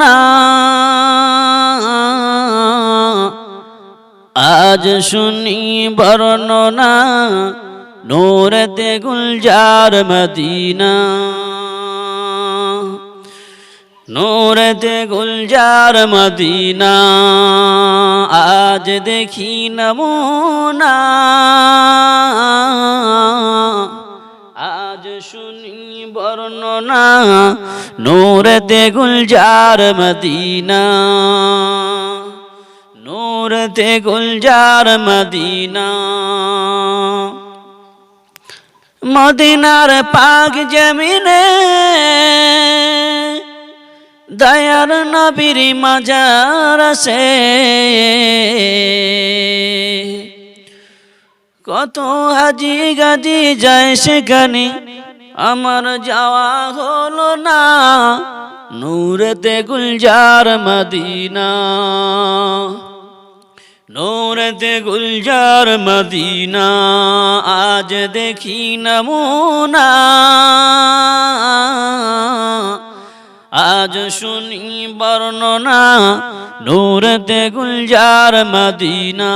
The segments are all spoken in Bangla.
নমুনা আজ শুনি বর্ণনা নূরেতে গুলজার মদিনা নূরেতে গুলজার মদিনা আজ দেখি নমুনা আজ শুনি বর্ণনা নূরেতে গুলজার মদিনা নূরেতে গুলজার মদিনা মদিনার পাক জমিনে দয়ার নবীর মাজার আছে কত হাজি গাজি যায় সেখানে আমার যাওয়া হলো না নূরেতে গুলজার মদিনা নূরেতে গুলজার মদিনা আজ দেখি নমুনা আজ শুনি বর্ণনা নূরেতে গুলজার মদিনা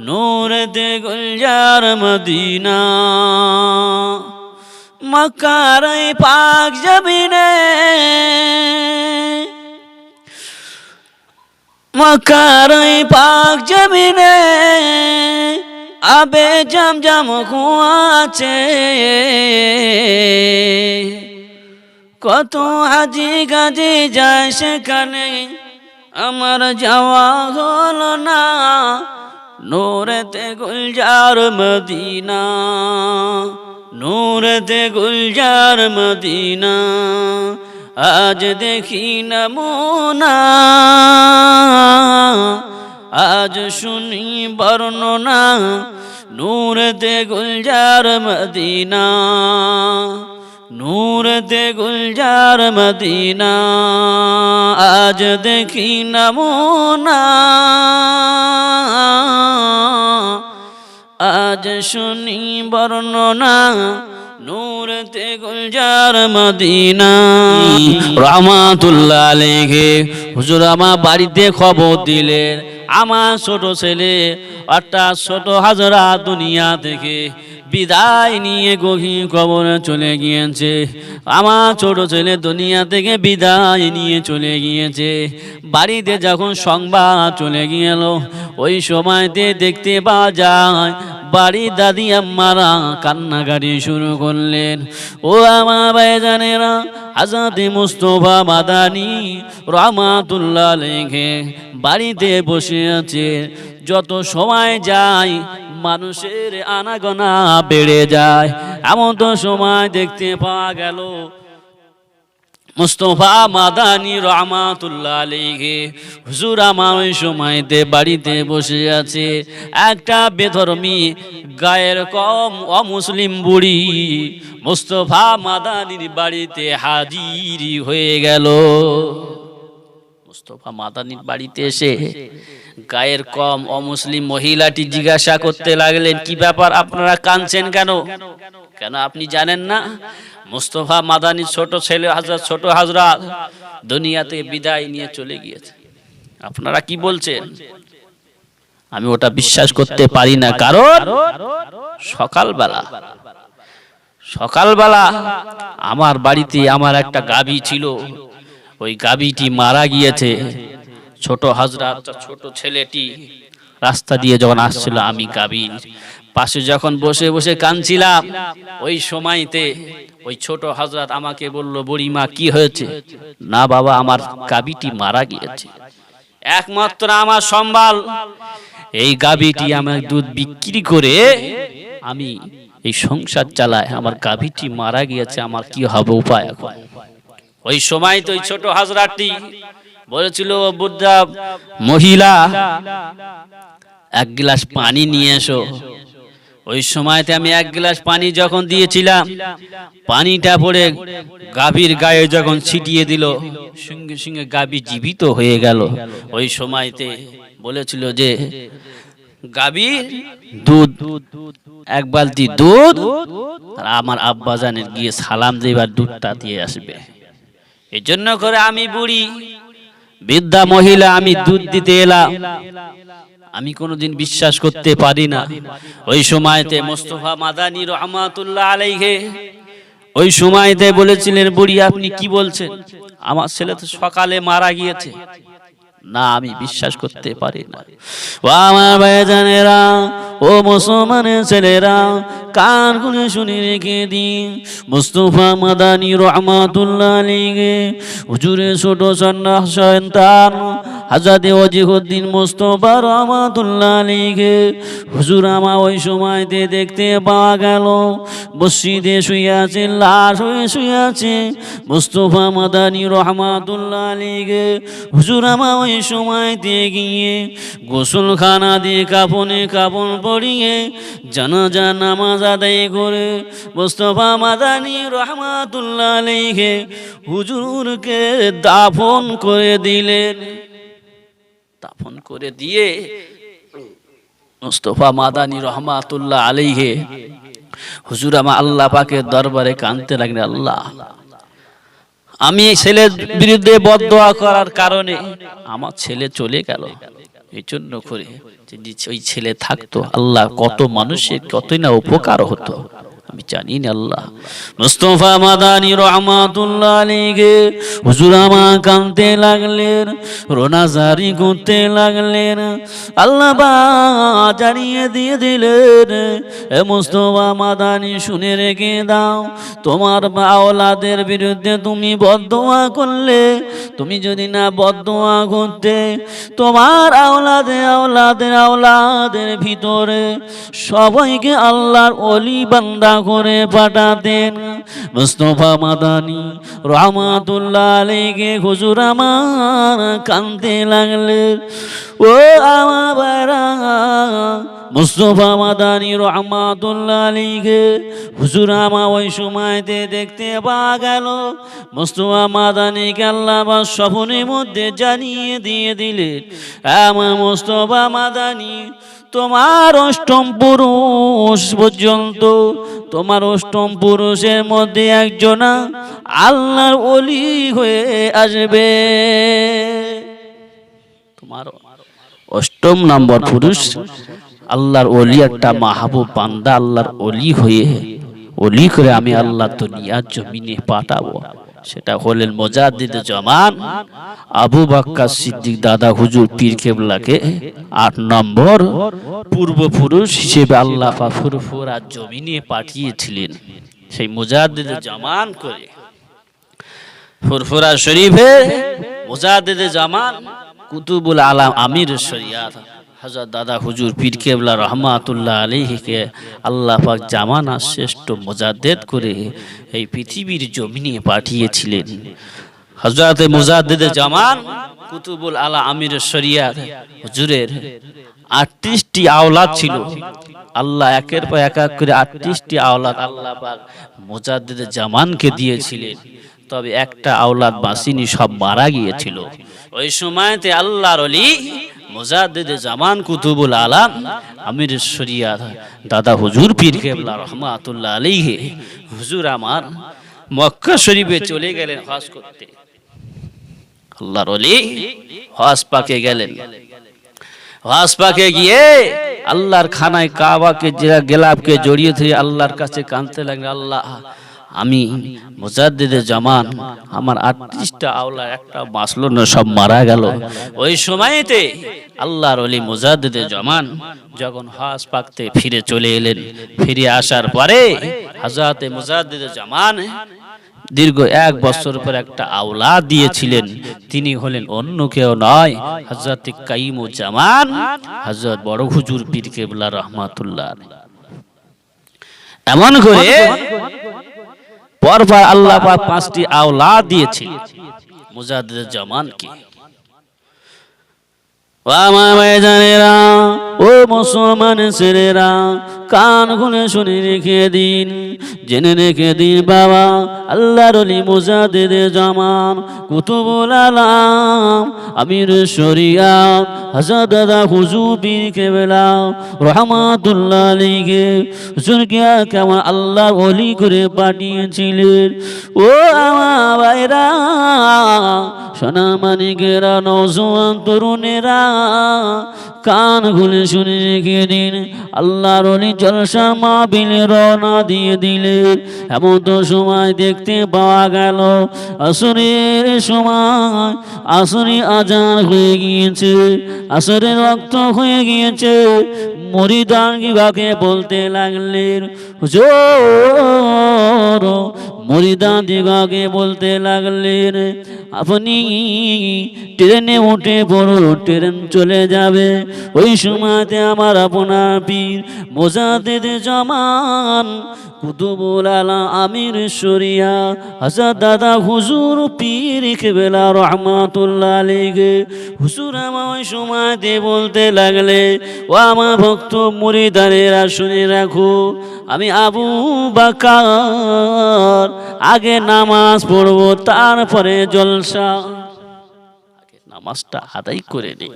নূরেতে গুলজার মদিনা মক্কার পাক জমিনে মক্কার পাক জমিনে আবে জমজম কুয়া আছে কত হাজি গাজি যায় সেখানে আমার যাওয়া হলো না নূরেতে গুলজার মদিনা নূরেতে গুলজার মদিনা আজ দেখি নমুনা আজ শুনি বর্ণনা নূরেতে গুলজার মদিনা নূরেতে গুলজার মদিনা আজ দেখি নমুনা আজ শুনি বর্ণনা নূরেতে গুলজার মদিনা রহমাতুল্লাহ আলাইহি হুজুর আমার বাড়িতে খবর দিলেন আমার ছোট ছেলে অর্থাৎ ছোট হাজরা দুনিয়া থেকে বিদায় নিয়ে গভীর কবরে চলে গিয়েছে আমার ছোট ছেলে দুনিয়া থেকে বিদায় নিয়ে চলে গিয়েছে বাড়িতে যখন সংবাদ চলে গেল ওই সময়তে দেখতে পাওয়া যায় বাড়ির দাদি আম্মারা কান্নাকাটি শুরু করলেন ও আমার ভাইজানেরা হযরত মুস্তাফা মাদানী রহমাতুল্লাহ আলাইহি বাড়িতে বসে আছে যত সময় যায় মানুষের আনাগোনা বেড়ে যায় এমন তো সময় দেখতে পাওয়া গেল মুস্তাফা মাদানী রহমাতুল্লাহ আলাইহি হুজুর আমার ওই সময়তে বাড়িতে বসে আছে একটা বেধর্মী গায়ের কম অমুসলিম বুড়ি মুস্তাফা মাদানীর বাড়িতে হাজির হয়ে গেল মুস্তাফা মাদানীর বাড়িতে এসে গায়ের কম অমুসলিম মহিলাটি জিজ্ঞাসা করতে লাগলেন কি ব্যাপার আপনারা কাঁদছেন কেন কেন আপনি জানেন না মুস্তাফা মাদানীর ছোট ছেলে ছোট হযরত দুনিয়াতে বিদায় নিয়ে চলে গিয়েছে আপনারা কি বলছেন আমি ওটা বিশ্বাস করতে পারি না কারণ সকালবেলা আমার বাড়িতে আমার একটা গাভী ছিল ওই গাভীটি মারা গিয়েছে ছোট হযরত ছোট ছেলেটি রাস্তা দিয়ে যখন আসছিল আমি গাভীর পাশে যখন বসে বসে কাঁদছিলাম ওই সময়তে ওই ছোট হযরত আমাকে বলল বুড়িমা কি হয়েছে না বাবা আমার গাভীটি মারা গিয়েছে একমাত্র আমার সম্বল এই গাভীটি আমার দুধ বিক্রি করে আমি এই সংসার চালাই আমার গাভীটি মারা গিয়েছে আমার কি হবে উপায় এখন ওই সময় তো ওই ছোট হযরতটি বলেছিল বুদ্ধা মহিলা এক গ্লাস পানি নিয়ে এসো ওই সময়তে আমি এক গ্লাস পানি যখন দিয়েছিলাম পানিটা পড়ে গাভীর গায়ে যখন ছিটিয়ে দিল সঙ্গে সঙ্গে গাভী জীবিত হয়ে গেল ওই সময়তে বলেছিল যে গাভীর দুধ এক বালতি দুধ আর আমার আব্বাজানের গিয়ে সালাম দেবার দুধটা দিয়ে আসবে এই জন্য করে আমি বুড়ি বৃদ্ধা মহিলা আমি দুধ দিতে এলাম, আমি কোনোদিন বিশ্বাস করতে পারি না। ওই সময়তে মোস্তফা মাদানী রহমাতুল্লাহ আলাইহি ওই সময়তে বলেছিলেন, বুড়ি আপনি কি বলছেন, আমার ছেলে তো সকালে মারা গিয়েছে। না, আমি বিশ্বাস করতে পারি না। ও আমার ভাইজানেরা, ও মুসলমানের ছেলেরা, কান খুলে শুনে রেখে দিন, মুস্তাফা মাদানী রহমাতুল্লাহ আলাইহি হুজুরের ছোট সন্তান হযরত ওয়াজিহুদ্দিন মুস্তাফা রহমাতুল্লাহ আলাইহি হুজুর আমার ওই সময়তে দেখতে পাওয়া গেল মসজিদে শুয়ে আছে, লাশ হয়ে শুয়ে আছে মুস্তাফা মাদানী রহমাতুল্লাহ আলাইহি। হুজুর আমার ওই সময়তে গিয়ে গোসলখানা দিয়ে কাফন পরিয়ে জানাজা নামাজ আদায় করে মুস্তাফা মাদানী রহমাতুল্লাহ আলাইহি হুজুরকে দাফন করে দিলেন। দাফন করে দিয়ে মুস্তাফা মাদানী রহমাতুল্লাহ আলাইহি হুজুর আমার আল্লাহ পাকের দরবারে কাঁদতে লাগলেন, আল্লাহ আমি ছেলের বিরুদ্ধে বদদোয়া করার কারণে আমার ছেলে চলে গেল, এই জন্য করে যদি ওই ছেলে থাকতো আল্লাহ কত মানুষের কতই না উপকার হতো আমি জানি না। আল্লাহ মুস্তাফা মাদানী রহমাতুল্লাহ আলাইহি হুজুর আমার কাঁদতে লাগলেন, রোনাজারি করতে লাগলেন। আল্লাহ পাক জানিয়ে দিয়ে দিলেন, এ মুস্তাফা মাদানী শুনে রেখে দাও, তোমার আওলাদের বিরুদ্ধে তুমি বদদোয়া করলে, তুমি যদি না বদদোয়া করতে তোমার আওলাদের ভিতরে সবাইকে আল্লাহর ওলি বান্দা করে পাঠাতেন। মুস্তাফা মাদানী রহমাতুল্লাহ আলাইহি হুজুর আমার কাঁদতে লাগলেন। ও আমার ভাইরা, মুস্তাফা মাদানী রহমাতুল্লাহ আলাইহি হুজুর আমার ওই সময়তে দেখতে পাওয়া গেল মুস্তাফা মাদানীকে আল্লাহ পাক স্বপ্নের মধ্যে জানিয়ে দিয়ে দিলেন, আমার মুস্তাফা মাদানী তোমার অষ্টম পুরুষ পর্যন্ত, তোমার অষ্টম পুরুষের মধ্যে একজন আল্লাহর ওলি হয়ে আসবে। তোমার অষ্টম নম্বর পুরুষ আল্লাহর ওলি, একটা মাহবুব বান্দা আল্লাহর ওলি হয়ে ওলি করে আমি আল্লাহ দুনিয়ার জমিনে পাঠাবো। সেটা হলেন মুজাদ্দিদে জামান আবু বকর সিদ্দিক দাদা হুজুর পীর কেবলাকে ৮ নম্বর পূর্বপুরুষ হিসেবে আল্লাহ পাক ফুরফুরা জমিনে পাঠিয়েছিলেন। সেই মুজাদ্দিদে জামান করে ফুরফুরা শরীফে মুজাদ্দিদে জামান কুতুবুল আলাম আমির শরিয়াত হযরত দাদা হুজুর পীর কেবলা রহমাতুল্লাহ আলাইহিকে আল্লাহ পাক জামানা শ্রেষ্ঠ মুজাদ্দিদ করে এই পৃথিবীর জমিনে পাঠিয়েছিলেন। হযরত মুজাদ্দিদে জামান কুতুবুল আলা আমির শরিয়াত হুজুরের ৩৮টি আওলাদ ছিল। আল্লাহ একের পর এক করে ৩৮টি আওলাদ আল্লাহ পাক মুজাদ্দিদে জামানকে দিয়েছিলেন, তবে একটা আওলাদ বাঁচিনি, সব মারা গিয়েছিল। ওই সময়তে আল্লাহর ওলি মুজাদ্দিদে জামান কুতুবুল আলাম আমির শরিয়াত দাদা হুজুর পীর কেবলা রহমাতুল্লাহ আলাইহি হুজুর আমার মক্কা শরীফে চলে গেলেন হজ করতে। আল্লাহর ওলি হজ পাকে গেলেন। হজ পাকে গিয়ে আল্লাহর খানায় কাবাকে গেলাবকে জড়িয়ে ধরে আল্লাহর কাছে কাঁদতে লাগলেন, আল্লাহ আমি মুজাদ্দিদে জামান আমার ৩৮টা আওলাদ একটা বাঁচলো না, সব মারা গেল। ওই সময়তে আল্লাহর ওলি মুজাদ্দিদে জামান যখন হজ পাকতে ফিরে চলে এলেন, ফিরে আসার পরে হযরত মুজাদ্দিদে জামান দীর্ঘ ১ বছর পর একটা আওলাদ দিয়েছিলেন। তিনি হলেন অন্য কেউ নয়, হযরত কাইয়ুমুজ্জামান হযরত বড় হুজুর পীর কেবলা রহমাতুল্লাহ। এমন করে পরপর আল্লাহ পাক ৫টি আওলাদ দিয়েছেন মুজাদ্দিদে জামানকে। ও আমার ভাইজানেরা, ও মুসলমান ছেলেরা, কান খুলে শুনে রেখে দিন, জেনে রেখে দিন বাবা, আল্লাহর ওলি মুজাদ্দিদ জামান কুতুবুল আলাম আমির শরিয়াত হযরত দাদা হুজুর পীর কেবলা রহমাতুল্লাহ আলাইহি হুজুরকে কেমন আল্লাহর ওলি করে পাঠিয়েছিলেন। ও আমার ভাইরা, সোনামানিকেরা, নওজোয়ান তরুণেরা, কান খুলে শুনে রেখে দিন, আল্লাহর ওলি জলসা মাহফিলে রওনা দিয়ে দিলেন। এমন তো সময় দেখতে পাওয়া গেল আসরের সময়, আসরে আজান হয়ে গিয়েছে, আসরের রক্ত হয়ে গিয়েছে। মুরিদান দিগাকে বলতে লাগলেন, হুজুর, মুরিদান দিগাকে বলতে লাগলেন, আপনি ট্রেনে উঠে পড়ুন, ট্রেন চলে যাবে। ওই সময়তে আমার আপনার পীর মুজাদ্দিদ জামান কুতুবুল আলাম আমির শরিয়াত হযরত দাদা হুজুর পীর কেবলা রহমাতুল্লাহ আলাইহি হুজুর আমার ওই সময়তে বলতে লাগলে, ও আমার ভক্ত মুরিদানেরা শুনে রাখো, আমি আবু বকর আগে নামাজ পড়বো, তারপরে জলসা। নামাজটা আদায় করে নি।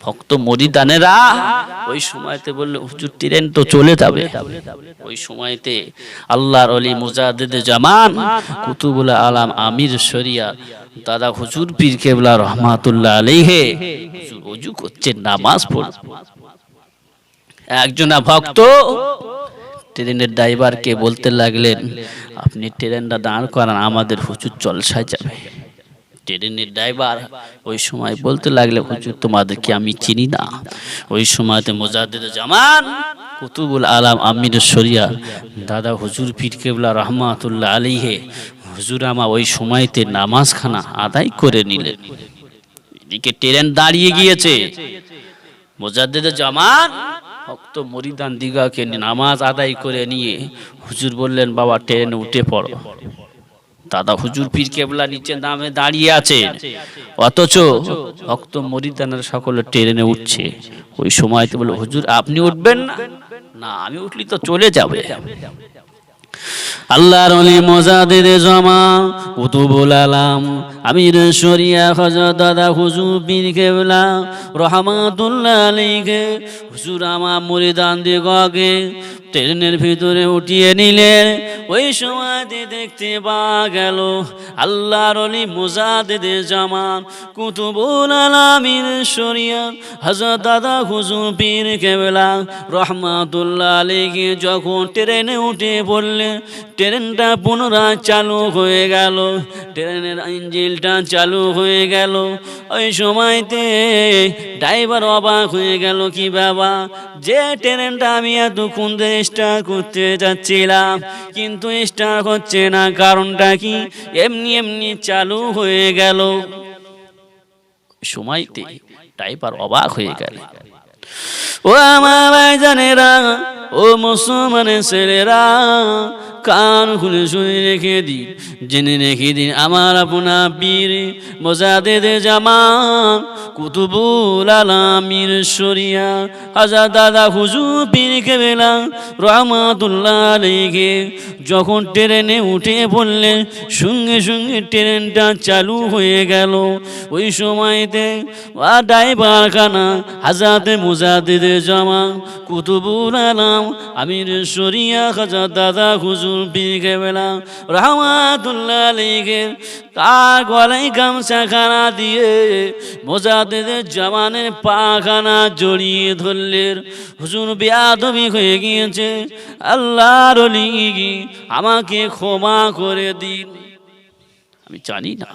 ভক্ত মুরিদানেরা ওই সময়তে বললে, হুজুর ট্রেন তো চলে যাবে। ওই সময়তে আল্লাহর ওলি মুজাদ্দিদ জামান কুতুবুল আলাম আমির শরিয়াত দাদা হুজুর পীর কেবলা রহমাতুল্লাহ আলাইহি ওযু করছে, নামাজ পড়ছে। একজন ভক্ত ট্রেনের ড্রাইভারকে বলতে লাগলেন, আপনি ট্রেনটা দাঁড় করান, আমাদের হুজুর জলসায় যাবে। ট্রেনের ড্রাইভার ওই সময় বলতে লাগলে, হুজুর তোমাদেরকে আমি চিনি না। ওই সময়তে মুজাদ্দিদ জামান কুতুবুল আলাম আমির শরিয়াত দাদা হুজুর পীর কেবলা রহমাতুল্লাহ আলাইহি হুজুর আমার ওই সময়তে নামাজখানা আদায় করে নিলেন। এদিকে ট্রেন দাঁড়িয়ে গিয়েছে, মুজাদ্দিদ জামান ভক্ত মুরিদান দিগাকে নামাজ আদায় করে নিয়ে হুজুর বললেন, বাবা ট্রেনে উঠে পড়ো। দাদা হুজুর পীর কেবলা নিচে নামে দাঁড়িয়ে আছে, অথচ ভক্ত মুরিদানের সকলে ট্রেনে উঠছে। ওই সময়তে বলে, হুজুর আপনি উঠবেন না? না, আমি উঠলি তো চলে যাবে। আল্লাহর ওলি মুজাদ্দিদ জামান কুতুবুল আলাম আমির শরিয়াত হযরত দাদা হুজুর পীর কেবলা রহমাতুল্লাহ আলাইহি হুজুর আমার মুরিদান দিগকে ট্রেনের ভিতরে উঠিয়ে নিলেন। ওই সময়তে দেখতে পাওয়া গেল আল্লাহর ওলি মুজাদ্দিদ জামান কুতুবুল আলামির শরিয়াত হযরত দাদা হুজুর পীর কেবলা রহমাতুল্লাহ আলাইহি যখন ট্রেনে উঠে পড়লেন, ট্রেনটা পুনরায় চালু হয়ে গেল, ট্রেনের ইঞ্জিনটা চালু হয়ে গেল। ওই সময়তে ড্রাইভার অবাক হয়ে গেল, কি বাবা, যে ট্রেনটা আমি এতক্ষণ ধরে স্টার্ট করতে যাচ্ছিলাম কিন্তু স্টার্ট হচ্ছে না, কারণটা কি? এমনি এমনি চালু হয়ে গেল। সময়তে ড্রাইভার অবাক হয়ে গেল। ও আমার ভাইজানেরা, ও মুসলমানের ছেলেরা, কান খুলে শুনে রেখে দিন, জেনে রেখে দিন, আমার আপনার পীর মুজাদ্দিদ জামান কুতুবুল আলাম আমির শরিয়াত হযরত দাদা হুজুর পীর কেবলা রহমাতুল্লাহ আলাইহি যখন ট্রেনে উঠে পড়লেন, সঙ্গে সঙ্গে ট্রেনটা চালু হয়ে গেল। ওই সময়তে ড্রাইভার খানা হযরত মুজাদ্দিদ জামান কুতুবুল আলাম আমির শরিয়াত হযরত দাদা হুজুর পীর কেবলা রহমাতুল্লাহ আলাইহি তার গলায় গামছাখানা দিয়ে মুজাদ্দিদ জামানের পাখানা জড়িয়ে ধরলেন। হুজুর বেয়াদবি হয়ে গিয়েছে, আল্লাহর ওলি আমাকে ক্ষমা করে দিন। আমি জানি না,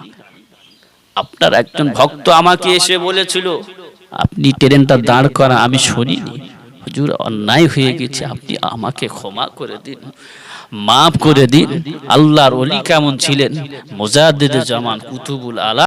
আপনার একজন ভক্ত আমাকে এসে বলেছিল, আপনি ট্রেনটা দাঁড় করা, আমি শুনিনি। হুজুর অন্যায় হয়ে গেছে, আপনি আমাকে ক্ষমা করে দিন, মাফ করে দিন। আল্লাহর ওলি কেমন ছিলেন? মুজাদ্দিদ জামান কুতুবুল আলাম